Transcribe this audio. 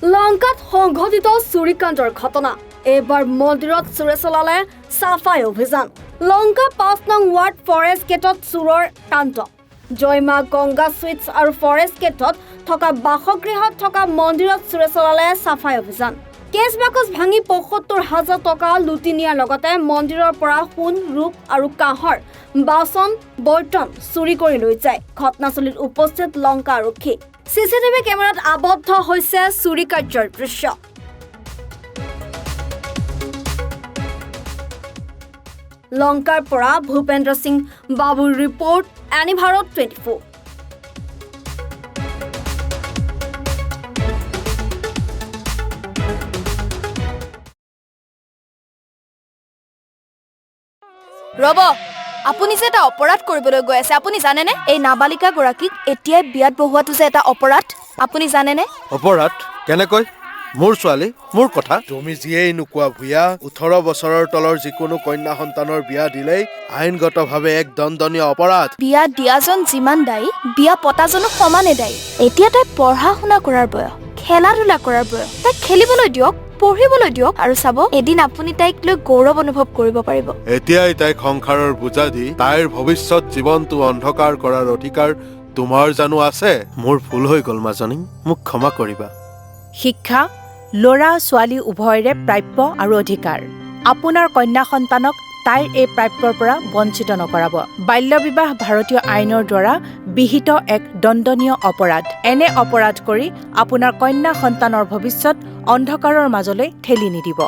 লংকাত সংঘটিত চুৰিকাণ্ডৰ ঘটনা এবাৰ মন্দিৰত চোৰে চলালে চাফাই অভিযান লংকা ৫ নং ৱাৰ্ড ফৰেষ্ট গেটত চোৰৰ কাণ্ড জয়মা গংগা সুইটছ আৰু ফৰেষ্ট গেটত থকা বাসগৃহত থকা মন্দিৰত চোৰে চলালে চাফাই অভিযান কেছ বাকচ ভাঙি ৭৫,০০০ টকা লুটি নিয়াৰ লগতে মন্দিৰৰ পৰা সোণ ৰূপ আৰু কাঁহৰ বাচন বৰ্তন চুৰি কৰি লৈ যায় ঘটনাস্থলীত উপস্থিত লংকা আৰক্ষী চিচিটিভি কেমেৰাত আবদ্ধ হৈছে চুৰি কাৰ্যৰ দৃশ্য লংকাৰ পৰা ভূপেন্দ্ৰ সিং বাবুৰ ৰিপৰ্ট এনি ভাৰত 24 ৰব আপুনি যে এটা অপৰাধ কৰিবলৈ গৈ আছে আপুনি জানেনে এই নাবালিকা গৰাকীক এতিয়াই বিয়াত বহুৱাটো যে এটা অপৰাধ আপুনি জানেনে অপৰাধ কেনেকৈ মোৰ ছোৱালী মোৰ কথা তুমি যিয়েই নোকোৱা ভূঞা ১৮ বছৰৰ তলৰ যিকোনো কন্যা সন্তানৰ বিয়া দিলেই আইনগতভাৱে এক দণ্ডনীয় অপৰাধ বিয়া দিয়াজন যিমান দায়ী বিয়া পতাজনো সমানে দায়ী এতিয়া তাই পঢ়া শুনা কৰাৰ বয়স খেলা ধূলা কৰাৰ বয়স তাইক খেলিবলৈ দিয়ক পঢ়িবলৈ দিয়ক আৰু চাব এদিন আপুনি তাইক লৈ গৌৰৱ অনুভৱ কৰিব পাৰিব এতিয়াই তাইক সংসাৰৰ বোজা দি তাইৰ ভৱিষ্যত জীৱনটো অন্ধকাৰ কৰাৰ অধিকাৰ তোমাৰ জানো আছে মোৰ ভুল হৈ গ'ল মাজনী মোক ক্ষমা কৰিবা শিক্ষা ল'ৰা ছোৱালী উভয়ৰে প্ৰাপ্য আৰু অধিকাৰ আপোনাৰ কন্যা সন্তানক তাইৰ এই প্ৰাপ্যৰ পৰা বঞ্চিত নকৰাব বাল্য বিবাহ ভাৰতীয় আইনৰ দ্বাৰা বিহিত এক দণ্ডনীয় অপৰাধ এনে অপৰাধ কৰি আপোনাৰ কন্যা সন্তানৰ ভৱিষ্যত অন্ধকাৰৰ মাজলৈ ঠেলি নিদিব